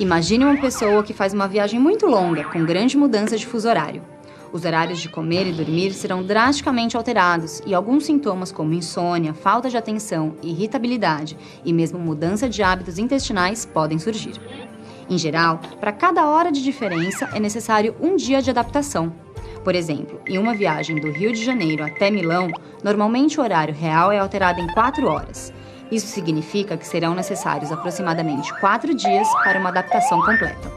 Imagine uma pessoa que faz uma viagem muito longa, com grande mudança de fuso horário. Os horários de comer e dormir serão drasticamente alterados e alguns sintomas como insônia, falta de atenção, irritabilidade e mesmo mudança de hábitos intestinais podem surgir. Em geral, para cada hora de diferença é necessário um dia de adaptação. Por exemplo, em uma viagem do Rio de Janeiro até Milão, normalmente o horário real é alterado em 4 horas. Isso significa que serão necessários aproximadamente 4 dias para uma adaptação completa.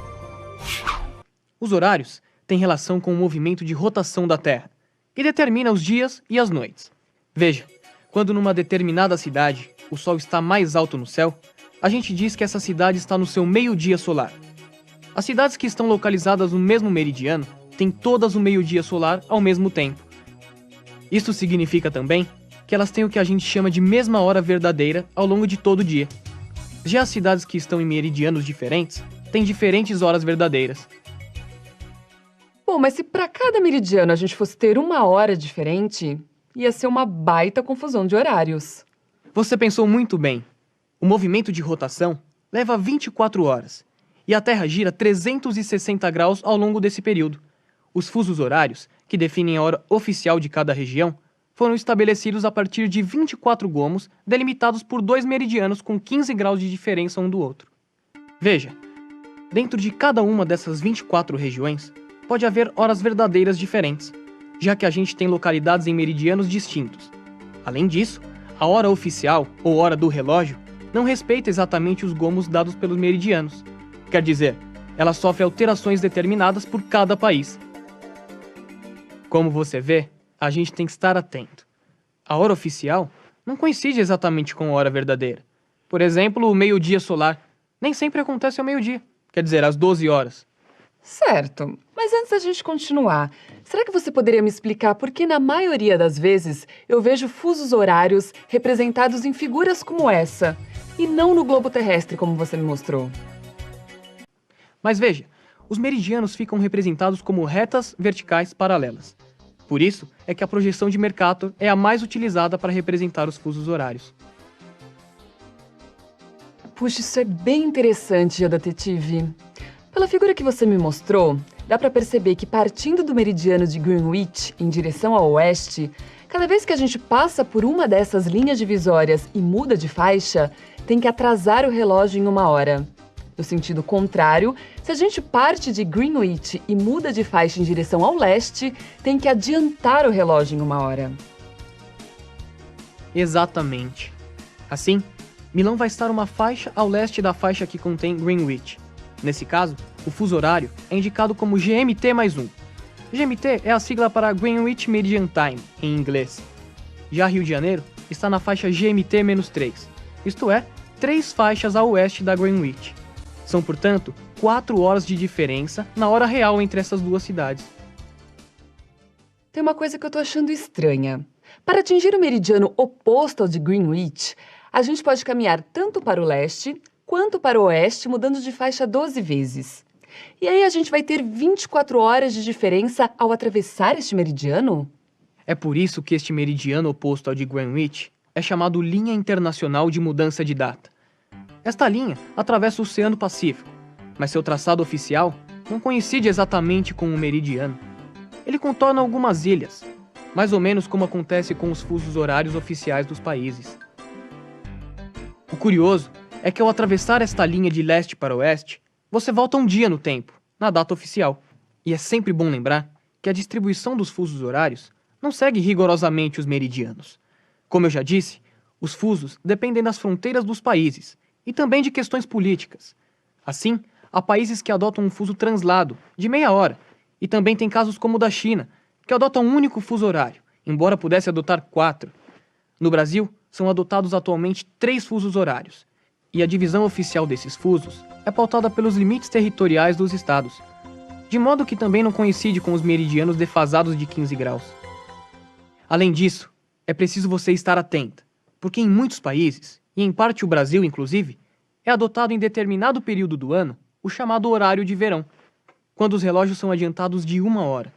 Os horários têm relação com o movimento de rotação da Terra, que determina os dias e as noites. Veja, quando numa determinada cidade o Sol está mais alto no céu, a gente diz que essa cidade está no seu meio-dia solar. As cidades que estão localizadas no mesmo meridiano têm todas o meio-dia solar ao mesmo tempo. Isso significa também que elas têm o que a gente chama de mesma hora verdadeira ao longo de todo o dia. Já as cidades que estão em meridianos diferentes têm diferentes horas verdadeiras. Bom, mas se para cada meridiano a gente fosse ter uma hora diferente, ia ser uma baita confusão de horários. Você pensou muito bem. O movimento de rotação leva 24 horas e a Terra gira 360 graus ao longo desse período. Os fusos horários, que definem a hora oficial de cada região, foram estabelecidos a partir de 24 gomos delimitados por 2 meridianos com 15 graus de diferença um do outro. Veja, dentro de cada uma dessas 24 regiões, pode haver horas verdadeiras diferentes, já que a gente tem localidades em meridianos distintos. Além disso, a hora oficial, ou hora do relógio, não respeita exatamente os gomos dados pelos meridianos. Quer dizer, ela sofre alterações determinadas por cada país. Como você vê, a gente tem que estar atento. A hora oficial não coincide exatamente com a hora verdadeira. Por exemplo, o meio-dia solar nem sempre acontece ao meio-dia, quer dizer, às 12 horas. Certo, mas antes da gente continuar, será que você poderia me explicar por que na maioria das vezes eu vejo fusos horários representados em figuras como essa, e não no globo terrestre como você me mostrou? Mas veja, os meridianos ficam representados como retas verticais paralelas. Por isso é que a projeção de Mercator é a mais utilizada para representar os fusos horários. Puxa, isso é bem interessante, detetive. Pela figura que você me mostrou, dá para perceber que partindo do meridiano de Greenwich em direção ao oeste, cada vez que a gente passa por uma dessas linhas divisórias e muda de faixa, tem que atrasar o relógio em 1 hora. No sentido contrário, se a gente parte de Greenwich e muda de faixa em direção ao leste, tem que adiantar o relógio em 1 hora. Exatamente. Assim, Milão vai estar uma faixa ao leste da faixa que contém Greenwich. Nesse caso, o fuso horário é indicado como GMT+1. GMT é a sigla para Greenwich Meridian Time, em inglês. Já Rio de Janeiro está na faixa GMT-3, isto é, 3 faixas a oeste da Greenwich. São, portanto, 4 horas de diferença na hora real entre essas duas cidades. Tem uma coisa que eu tô achando estranha. Para atingir o meridiano oposto ao de Greenwich, a gente pode caminhar tanto para o leste quanto para o oeste, mudando de faixa 12 vezes. E aí a gente vai ter 24 horas de diferença ao atravessar este meridiano? É por isso que este meridiano oposto ao de Greenwich é chamado Linha Internacional de Mudança de Data. Esta linha atravessa o Oceano Pacífico, mas seu traçado oficial não coincide exatamente com o meridiano. Ele contorna algumas ilhas, mais ou menos como acontece com os fusos horários oficiais dos países. O curioso é que ao atravessar esta linha de leste para oeste, você volta um dia no tempo, na data oficial. E é sempre bom lembrar que a distribuição dos fusos horários não segue rigorosamente os meridianos. Como eu já disse, os fusos dependem das fronteiras dos países e também de questões políticas. Assim, há países que adotam um fuso translado, de meia hora, e também tem casos como o da China, que adota um único fuso horário, embora pudesse adotar 4. No Brasil, são adotados atualmente 3 fusos horários, e a divisão oficial desses fusos é pautada pelos limites territoriais dos estados, de modo que também não coincide com os meridianos defasados de 15 graus. Além disso, é preciso você estar atenta, porque em muitos países, e em parte o Brasil inclusive, é adotado em determinado período do ano o chamado horário de verão, quando os relógios são adiantados de 1 hora.